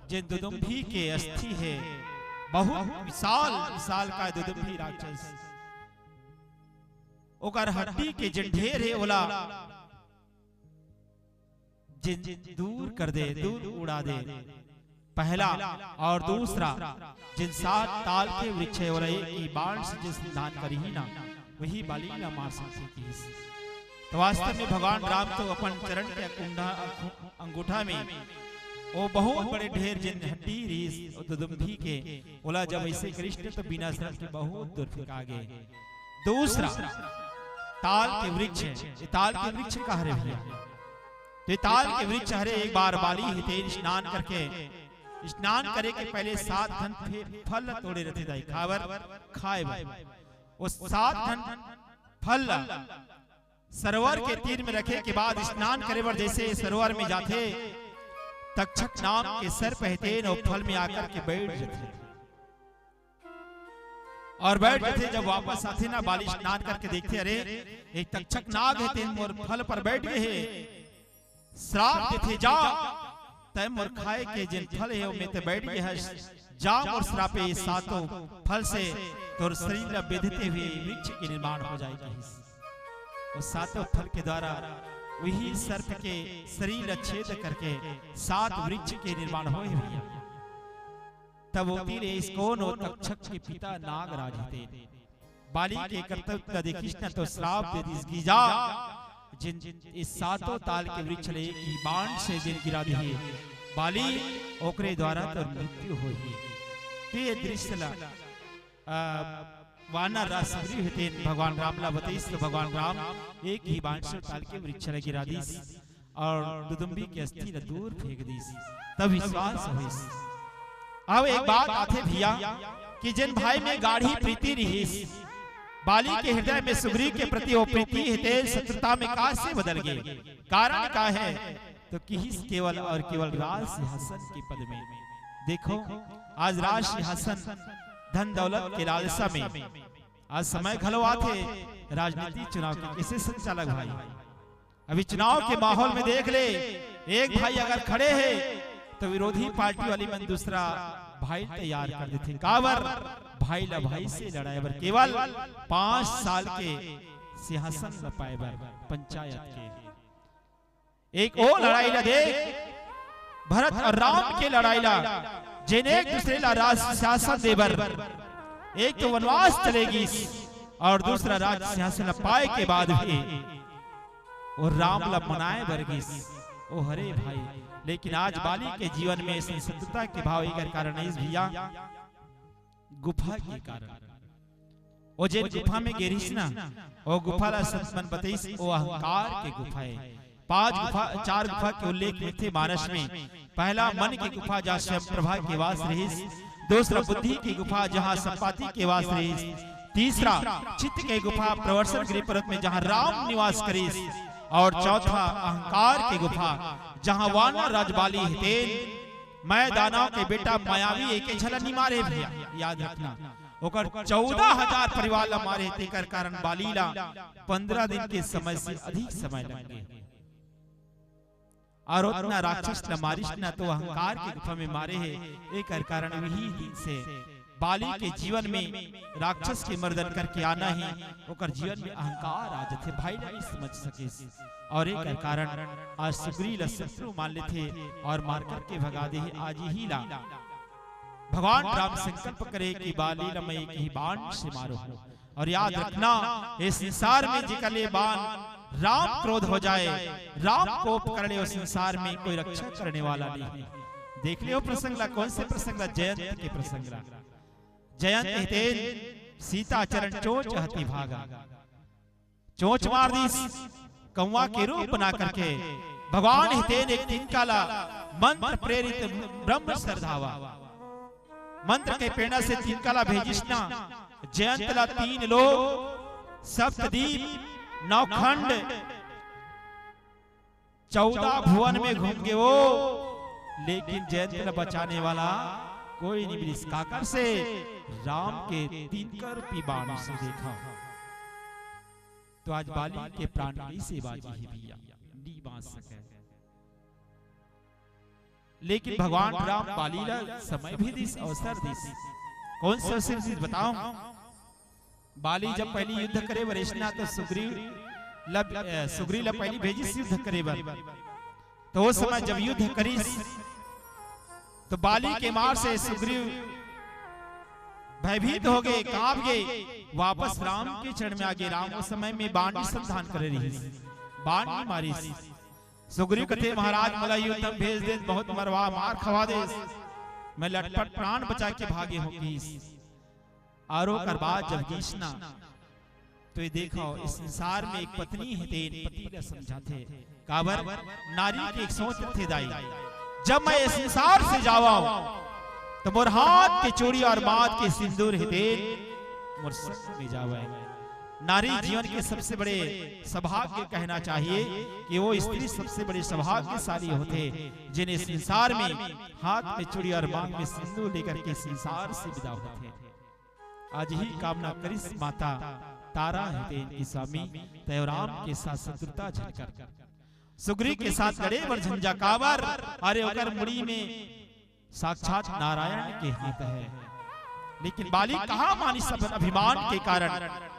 जिन दुदुम्भी के अस्थि है, बहुत विशाल विशाल का दुदुम्भी राक्षस, ओकर हड्डी के जिन ढेर है ओला जिन दूर कर दे, दूर उड़ा दे, पहला। और दूसरा जिन 7 ताल के वृक्ष है और एक बाण से जिस दान करी ही ना, वही बाली ला मार सकती है। तो वास्तव में भगवान राम तो अपन चरण के अंगूठा में वो बहुत बड़े ढेर जिन हड्डी रीस दुदुम्भी के ओला जब ऐसे कृष्ण तो बिना शरण के बहुत दूर फेंका गए। दूसरा ताल के वृक्ष, ताल के वृक्ष का हरे भैया, तो ताल के वृक्ष हरे एक बार बाली हेते स्नान करके, स्नान करे के पहले 7 धन फल तोड़े रहते जाए, खावर खाए वो 7 धन फल सरोवर के तीर में रखे के बाद स्नान करे बर जैसे सरोवर में जाते, तक्षक नाम के सर पहते न फल में आकर के बैठ जाते, और बैठ जाते। जब वापस आते ना बाली स्नान करके देखते अरे एक तक्षक नाग है मोर फल पर बैठ गए है, श्राप देते जा तय मोर खाए के जिन फल है में ते बैठ गए है, जा मोर श्रापे 7 फल से तोर शरीर बेधते हुए वृक्ष के निर्माण हो जाएगा। और 7 फल के द्वारा वही सर्प के शरीर छेद करके 7 वृक्ष के निर्माण हो भैया। तब वो तीर इसकोन और तक्षक के पिता नागराज थे, बाली के कर्तव्य का कृष्ण तो श्राप दे दिस जा जिन इस 7 ताल के वृक्ष ले की बाण से जिन गिरा दिए बाली ओकरे द्वारा तो मृत्यु हो ही। ते दृश्य ला वानर रासुरी हेते भगवान राम ला बतईस, तो भगवान राम एक ही बाण से ताल के वृक्ष ला गिरा दीस और दुदुम्भी के अस्थि ला दूर फेंक दीस। तब विश्वास होइस। अब एक बात आथे भैया कि जिन भाई में गाढ़ी प्रीति रहीस, बाली के हृदय में सुग्रीव के प्रति वो प्रीति हेते शत्रुता में का से बदल गए। कारण का है तो किस केवल और केवल राज सिंहासन के पद में। देखो आज राज सिंहासन धन दौलत के लालसा में आज समय घलो आते राजनीति चुनाव के कैसे संचालक भाई। अभी चुनाव के माहौल में देख ले, एक भाई अगर खड़े हैं तो विरोधी पार्टी वाली मन दूसरा भाई तैयार कर देते। काबर भाई ला भाई से लड़ाई बर केवल 5 साल के सिंहासन न पाए बर पंचायत के एक ओ लड़ाई ला दे भरत और राम के लड़ाई ला जिन एक दूसरे ला राज शासन देवर, एक तो वनवास चलेगी और दूसरा राज सिंहासन पाए के बाद भी और राम ला मनाए बरगिस ओ हरे भाई। लेकिन आज बाली के जीवन में शत्रुता के भाव एक कारण नहीं भैया, गुफा के कारण ओ जे गुफा में गेरिस ना ओ गुफा ला सतमन बतईस ओ अहंकार के गुफा है। चार गुफा के उल्लेख में थे मानस में। पहला मन की गुफा जहाँ स्वयं प्रभा के वास रहीस, दूसरा बुद्धि की गुफा जहाँ संपाति के वास रहीस, तीसरा चित्त के गुफा प्रवर्षण गिरि पर्वत में जहाँ राम निवास करीस, और चौथा अहंकार की गुफा जहाँ वानर राजबाली हितेन मैं दानव के बेटा मायावी एक झलनी मारे भैया। याद रखना ओकर 14,000 परिवार ला मारे तेकर कारण बालीला 15 दिन के समय से अधिक समय लग गए। और उतना राक्षस न मारिश न तो अहंकार के गुफा में मारे है। एक कारण वही दिन से बाली के जीवन में राक्षस के मर्दन करके आना ही ओकर जीवन में अहंकार आ जाते भाई नहीं समझ सके। और एक कारण आज सुग्रीव शत्रु मान लेते और मार करके भगा दे। आज ही ला भगवान राम संकल्प करे कि बाली मैं एक ही बाण से मारो। और याद रखना इस संसार में जिकर ले बाण राम क्रोध हो जाए, राम कोप कर ले, उस संसार में कोई रक्षा करने वाला नहीं। देख लियो प्रसंग ला, कौन से प्रसंग ला? जयंत के प्रसंग ला। जयंत हितेन सीता चरण चोच हती भागा, चोच मार दी कौवा के रूप बना करके। भगवान हितेन एक तिनका ला मंत्र प्रेरित ब्रह्म श्रद्धावा, मंत्र के प्रेरणा से तिनका ला भेजिस ना। जयंत ला 3 लोग सप्तदीप नौखंड 14 भुवन में घूम गए वो, लेकिन जयंत बचाने वाला कोई नहीं मिली। काकर से राम के 3 रूपी बाण से देखा तो आज बाली के प्राण से बाजी ही भैया नहीं बांच सके। लेकिन भगवान राम बाली ला समय भी दिस, अवसर दिस। कौन सा अवसर दिस बताओ? बाली जब पहली युद्ध करे वरिष्ठना तो सुग्रीव ला पहली भेजिस युद्ध करे बर। तो उस समय जब युद्ध करीस तो बाली के मार से सुग्रीव भयभीत हो गए, कांप गए, वापस राम के चरण में आ गए। राम उस समय में बाण संधान करे रही, बाण नहीं मारी। सुग्रीव कहते महाराज मला युद्ध में भेज दे, बहुत मरवा मार खवा दे, मैं लटपट प्राण बचा के भागे हो गीस। आरो कर बाद जब गीसना तो ये देखो इस संसार में एक पत्नी हितेन पति का समझाते काबर नारी के एक सोच थे दाई, जब मैं इस संसार से जावा तो मोर हाथ के चूड़ी और माथ के सिंदूर हितेन मोर संग में जावे। नारी जीवन के सबसे बड़े सौभाग्य कहना चाहिए कि वो स्त्री सबसे बड़े सौभाग्यशाली होते जिन्हें संसार में हाथ में चूड़ी और मांग में सिंदूर लेकर के संसार से विदा होते। आज ही कामना करिस माता तारा हितेन की स्वामी तैवराम के साथ शत्रुता झलकर सुग्रीव के साथ लड़े वर झंझा कावर। अरे ओकर मुड़ी में साक्षात नारायण के हाथ है, लेकिन बाली कहा मानी सब अभिमान के कारण।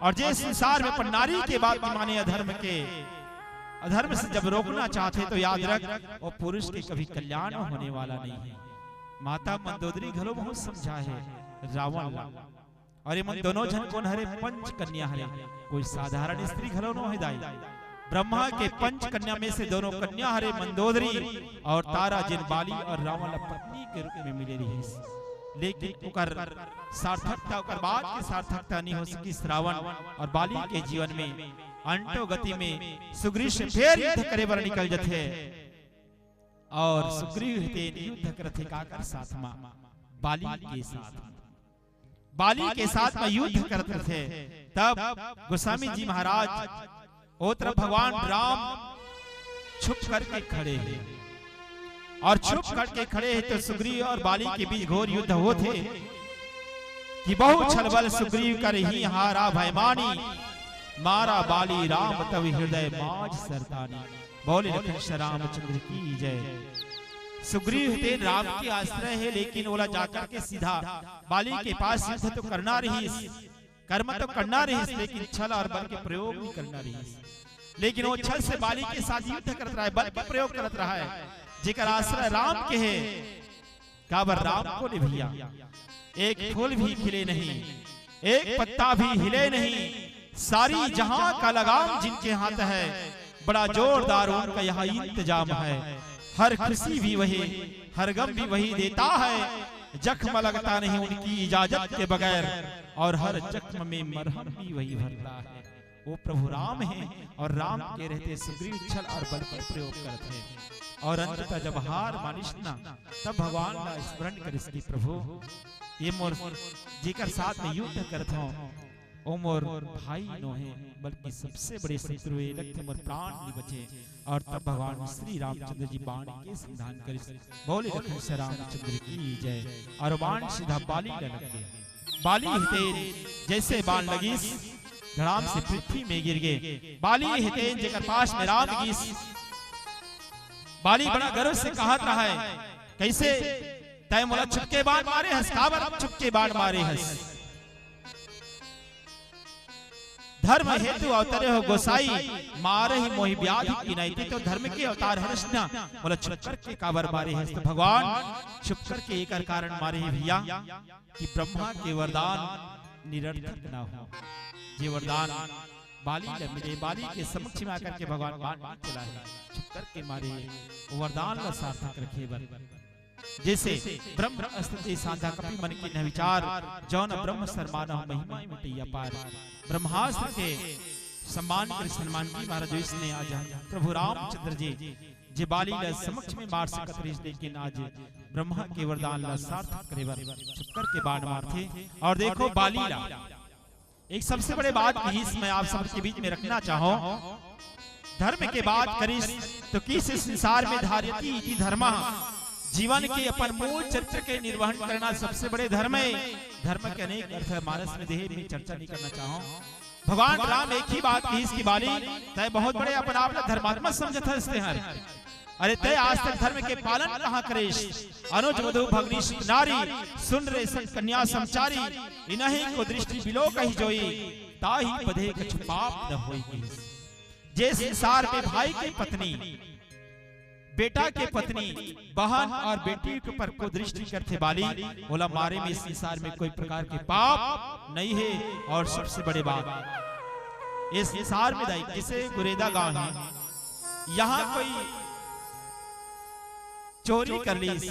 और जिस संसार में पर नारी के बात माने अधर्म से जब रोकना चाहते तो याद रख वो पुरुष के कभी कल्याण होने वाला नहीं है। माता मंदोदरी घरों बहुत समझा है रावण ला। और ये मन दोनों जन कौन हरे? 5 कन्या हरे, कोई साधारण स्त्री घरों न है दाई। ब्रह्मा के 5 कन्या में से दोनों कन्या हरे मंदोदरी और तारा, जिन बाली और रावण पत्नी के रूप में मिले रही। लेकिन उकर सार्थकता उकर बात की सार्थकता नहीं हो सकी। श्रावण और बाली के जीवन में अंटो गति में सुग्रीव से फिर युद्ध करे बर निकल जथे और सुग्रीव हितेन युद्ध करथे काकर साथ में बाली के साथ में युद्ध करते थे। तब गोस्वामी जी महाराज ओ तरफ भगवान राम छुप करके खड़े हैं और छुप करके खड़े हैं तो सुग्रीव और बाली के बीच घोर युद्ध होते कि बहु छलबल सुग्रीव कर ही हारा भयमानी, मारा बाली राम तब हृदय माज सरतानी। बोले लखन रामचंद्र की जय। सुग्रीव हितेन राम के आश्रय है, लेकिन ओला जाकर के सीधा बाली के पास युद्ध तो करना रही, कर्म तो करना रही, लेकिन छल और बल के प्रयोग नहीं करना रही। लेकिन वो छल से बाली के साथ युद्ध करता रहा है, बल का प्रयोग करता रहा है। जेकर आश्रय राम के है काबर राम को ने भैया एक फूल भी खिले नहीं, एक पत्ता भी हिले नहीं, सारी जहां का लगाम जिनके हाथ है, बड़ा जोरदार उनका यहाँ इंतजाम है। हर खुशी भी वही, हर गम भी वही देता है, जख्म लगता नहीं उनकी इजाजत के बगैर, और हर जख्म में मरहम भी वही भरता है। वो प्रभु राम हैं और राम के रहते सुग्रीव छल और बल का प्रयोग करते हैं। और अंततः जब हार मानिश ना, तब भगवान का स्मरण कर इसकी प्रभु ये मोर जीकर साथ में युद्ध करता हूँ, ओ मोर भाई नो है, बल्कि सबसे बड़े शत्रु ये लगते मोर प्राण नहीं बचे। और तब भगवान श्री रामचंद्र जी बाण के संधान कर बोले लखन श्री रामचंद्र की जय। और बाण सीधा बाली लग गए। बाली हितेन जैसे बाण लगी धड़ाम से पृथ्वी में गिर गए। बाली हितेन जेकर पास में राम गीस। बाली बड़ा गर्व से कहत रहा है, कैसे तय मोला छुपके बाण मारे हस, काबर छुपके बाण मारे हस। धर्म हेतु अवतरे हो गोसाई, मारे ही मोहि व्याधि की नहीं। तो धर्म के अवतार हर्षना बोला छुप करके काबर मारे हैं। तो भगवान छुप करके एक कारण मारे हैं भैया कि ब्रह्मा के वरदान निरर्थक ना हो। ये वरदान बाली ने मिले, बाली के समक्ष में आकर के भगवान बाण चला है, छुप करके मारे वो वरदान का सार्थक रखे बर। जैसे ब्रह्म अस्ति सांधा कपि मन की न विचार, जौन ब्रह्म सरमाना महिमा मिटैया पार। ब्रह्मास्त्र के सम्मान कर सन्मान की महाराज इसने आज प्रभु रामचंद्र जी जे बाली ला समक्ष में मार सकत रही, लेकिन आज ब्रह्मा के वरदान ला सार्थक करे बर छुप करके बाण मारते। और देखो बाली ला एक सबसे बड़े बात की मैं आप सबके बीच में रखना चाहूं, धर्म के बात करिस तो किस संसार में धार्यति इति धर्मा, जीवन के अपन मूल चरित्र के निर्वहन करना सबसे बड़े धर्म है। धर्म के अनेक अर्थ है, मानस में देह में चर्चा नहीं करना चाहूं। भगवान राम एक ही बात की इसकी बाली तय बहुत बड़े अपन आप धर्मात्मा समझते हंसते हैं। अरे तय आज तक धर्म के पालन कहाँ करेश। अनुज वधु भगनी नारी सुन रे कन्या समचारी, इन्हीं को दृष्टि बिलो कही जोई, ताही पधे कछु पाप न होई। जे संसार में भाई की पत्नी, बेटा के पत्नी, बहन और बेटी के पर को दृष्टि करते बाली बोला मारे में संसार में कोई प्रकार के पाप नहीं है। और सबसे बड़े बात इस संसार में दाई जिसे गुरेदा गांव है, यहाँ कोई चोरी कर ली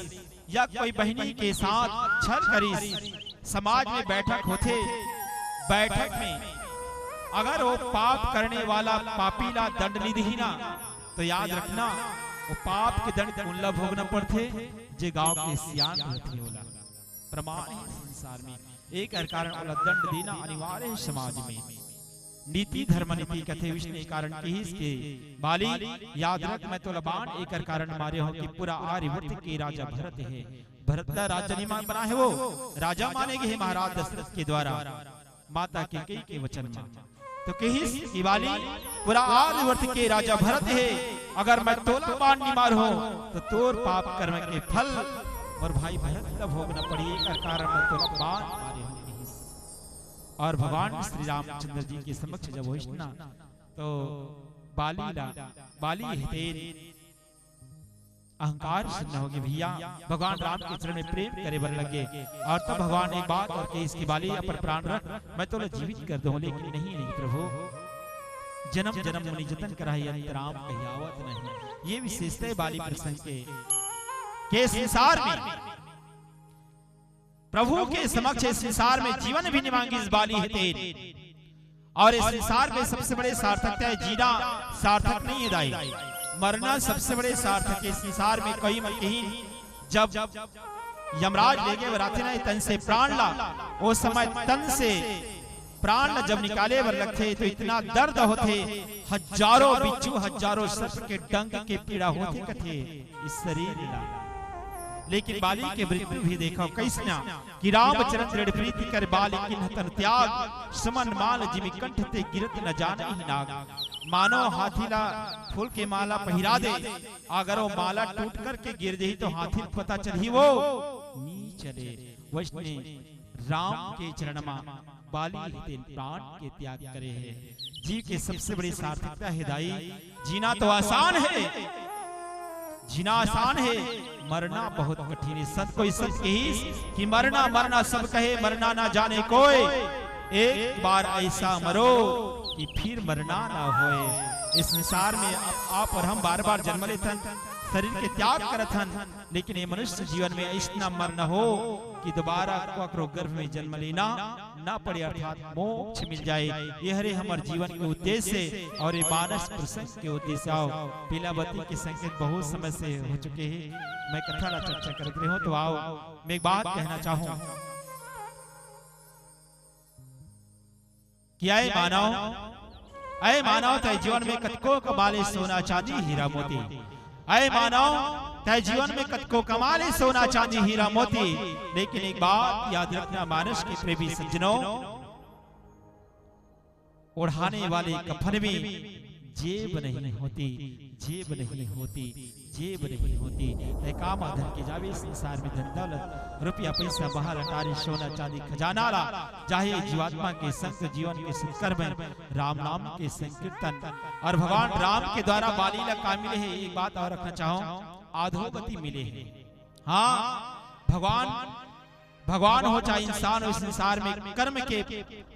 या कोई बहनी के साथ छल करी, समाज में बैठक होते, बैठक में अगर वो पाप करने वाला पापी ला दंड निधि ना, तो याद रखना वो पाप के दंड उल्ला भोगना पड़ते जे गांव के सियान होते होला। प्रमाण संसार में एक कारण वाला दंड देना अनिवार्य है समाज में। नीति धर्म नीति कथे विष्णु कारण की इसके बाली याद रख मैं तो लबान एक कारण मारे हो कि पूरा आर्यवर्त के राजा भरत है। भरत का राजा नहीं बना है, वो राजा मानेगे है महाराज दशरथ के द्वारा माता के वचन में। तो कही बाली पूरा आर्यवर्त के राजा भरत है, अगर मैं तोला बाण नहीं मार हो तो तोर पाप कर्म के फल और भाई भरत भोगना पड़ी। एक कारण मैं तोला बाण मारे हो। और भगवान श्री रामचंद्र जी के समक्ष जब होइस ना, तो बाली हितेन अहंकार से न होगी भैया, भगवान राम के चरण में प्रेम करे बर लगे। और तब भगवान एक बात और के इसकी बाली पर प्राण रख मैं तो जीवित कर दूं, लेकिन नहीं प्रभु, जन्म जन्म मुनि जतन कराई अंतराम कहियावत नहीं। ये विशेषता बाली प्रसंग के संसार में प्रभु के समक्ष संसार में जीवन भी निमांगी इस बाली हितेन। और इस संसार में सबसे बड़े सार्थकता है, जीना सार्थक नहीं है दाई, मरना सबसे बड़े सार्थक है। संसार में कोई मत कहीं जब यमराज ले गए वराते ना तन से प्राण ला, वो समय तन से प्राण जब निकाले वर लगते तो इतना दर्द होते, हजारों बिच्छू हजारों सर्प के डंक के पीड़ा होते कथे इस शरीर ला। लेकिन बाली के मृत्यु भी देखो कैसना कि रामचरण दृढ़ प्रीति कर बाली किन्ह तन त्याग, समन माल जिमि कंठ ते गिरत न जाने ही नाग। मानो हाथीला फूल के माला पहिरा दे, अगर वो माला टूट कर के गिर जाही तो हाथी पता चली वो नी चले। वैष्णे राम के चरण में बाली हितेन प्राण के त्याग करे है। जीव के सबसे बड़ी सार्थकता है दाई, जीना तो आसान है, जीना आसान है, मरना बहुत कठिन है। सत कोई सत कही कि मरना मरना सब कहे, मरना ना जाने कोई, एक बार ऐसा मरो कि फिर मरना ना होए। इस संसार में आप और हम बार बार जन्म लेते हैं, शरीर के त्याग करत हन, लेकिन ये मनुष्य जीवन में इतना मर न हो कि दोबारा ककरो गर्भ में जन्म लेना ना पड़े, अर्थात मोक्ष मिल जाए। ये हरे हमारे जीवन के उद्देश्य और ये मानस प्रसंग के उद्देश्य। आओ पीलावती के संकेत बहुत समय से हो चुके हैं, मैं कथा ला चर्चा करते रहा हूं, तो आओ मैं एक बात कहना चाहूं कि आए मानव तय जीवन में कतको कमाले सोना चांदी हीरा मोती। आए मानव तय जीवन में कतको कमाले सोना चांदी हीरा मोती, लेकिन एक बात याद रखना मानस के प्रेमी सज्जनों, ओढ़ाने वाले कफन में जेब नहीं होती, जेब नहीं होती, जेब नहीं होती। काम आधर के जावे संसार में धन दौलत रुपया पैसा बहाल अटारी सोना चांदी खजाना ला, चाहे जीवात्मा के संग जीवन के संकर में राम नाम के संकीर्तन और भगवान राम के द्वारा बाली ला का मिले है। एक बात और रखना चाहूं, आधोगति मिले है। हाँ भगवान हो चाहे इंसान हो, संसार में कर्म के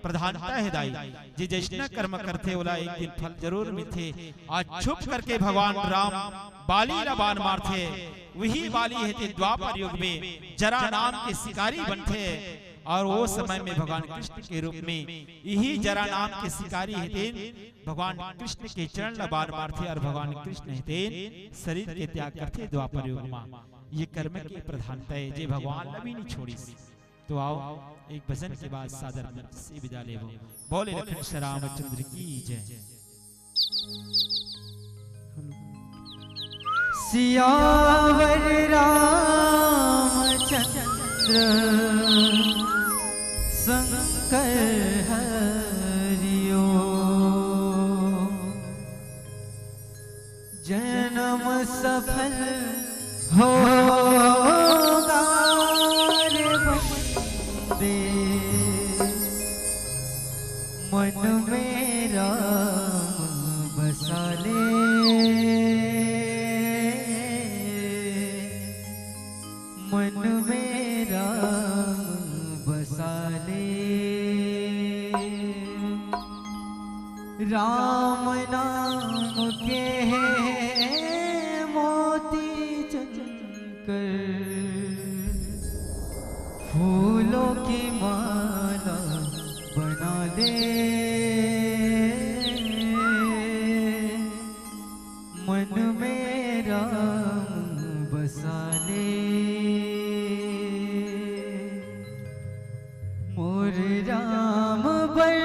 प्रधानता है दाई। जे जैसना कर्म करते ओला एक दिन फल जरूर मिलते। आज छुप करके भगवान राम बाली ला बाण मारते, वही बाली है द्वापर युग में जरा नाम के शिकारी बनते। और वो समय में भगवान कृष्ण के रूप में यही जरा नाम के शिकारी है भगवान कृष्ण के चरण ला बाण मारते, और भगवान कृष्ण है शरीर के त्याग करते द्वापर युग में। ये कर्म की प्रधानता है जे भगवान भी नहीं छोड़ी। तो आओ एक भजन के बाद सादर मंच से विदा ले बोले लखन श्री रामचंद्र की जय। सियावर रामचंद्र शंकर हरिओ, जन्म सफल होगा रे बंदे, मन में राम बसा ले, मन में राम बसा ले। राम नाम के फूलों की माला बना ले, मन में राम बसा ले। मोर राम बर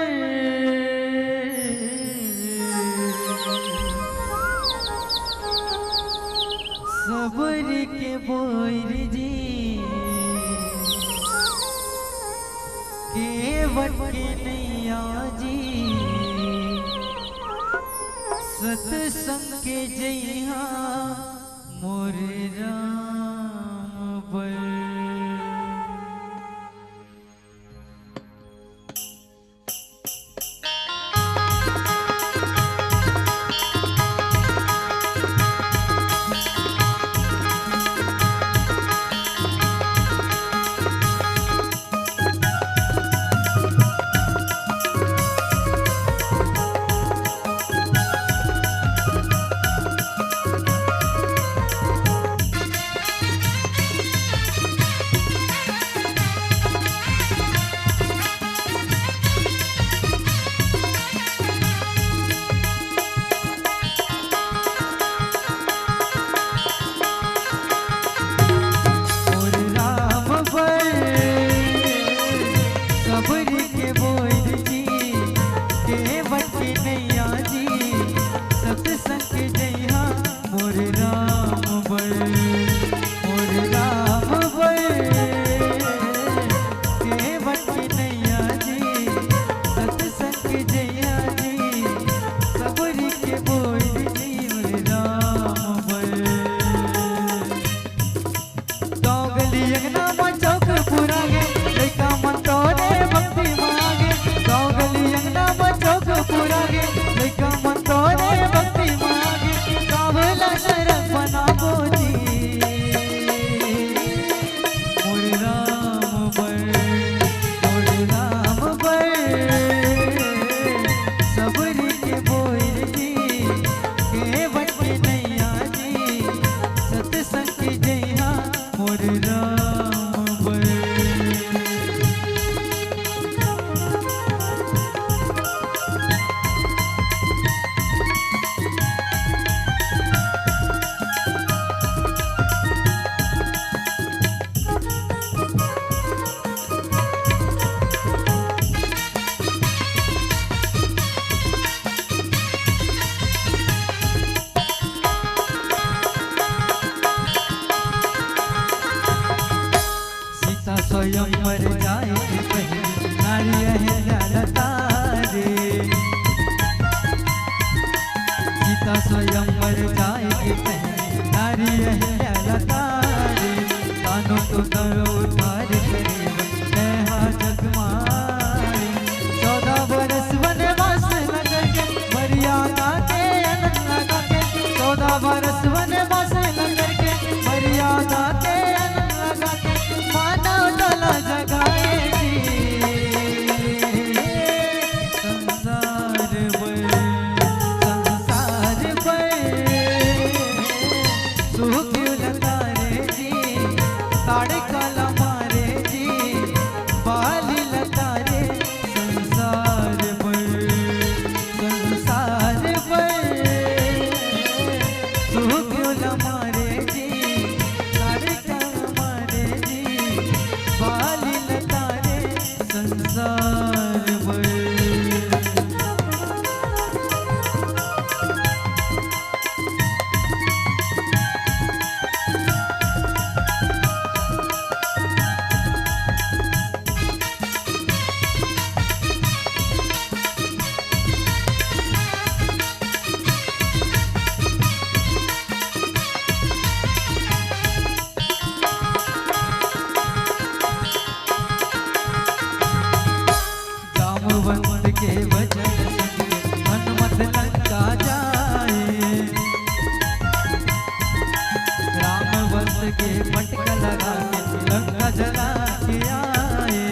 सबर के बोर जी, केवट के नैया जी, सतसंग के जइहा मोर राम बर। स्वयं मर जाएगी पहले नारी अहिल्या लता रे। सीता स्वयं मर जाएगी पहले नारी अहिल्या लता रे। कानों तो करो उधार करेब नेहा जगमारी। 14 बरस वनवास लगा के मर्यादा के अनंत लगा के 14 बरस वनवास लगा के मर्यादा के अनंत लगा के मानव डला जगाएगी। संसार पर सुख लतारे जी ताड़े काला मारे जी बाली लतारे। संसार पर सुख मारे जी ताड़े काला मारे जी बाली लतारे। संसार पर जामवंत के वचन सुन के मन मत लंका जाए। रामवंत के पटक लगा के लंका जला के आए।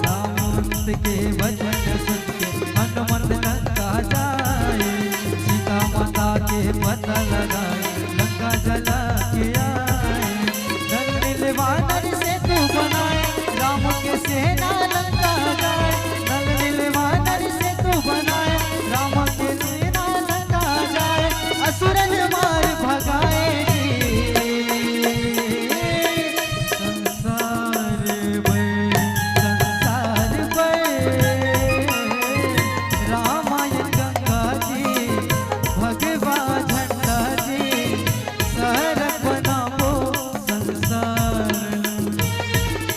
रामवंत के वचन सुन के मन मत लंका जाए। सीता माता के पता लगाए लंका जला के आए। नल नीलवानर से तू बनाए राम के सेना लंका जाए। नल नीलवानर से तू बनाए राम के सेना लंका जाए। असुरन मार भगाएगी। संसार पर रामायण गंगा जी भगवा झंडा जी सर बनाओ।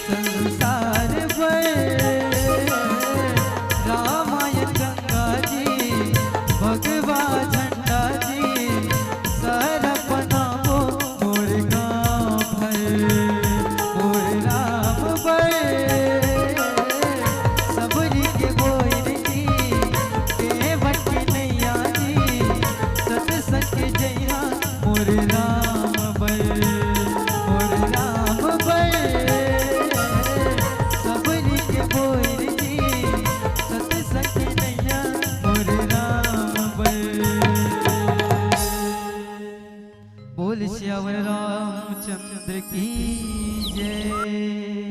संसार पर रामायण गंगा जी भगवा झंडा जी सर बनाओ। मोर गाँव भर मोर राम भर सबरी के बोल जी के बट नैया जी सत्संग के जैया। मोर राम भर मोर राम भर सबरी के बोल जी सत्संग के नैया। मोर राम भर बोल श्यावर रामचंद्र की जय।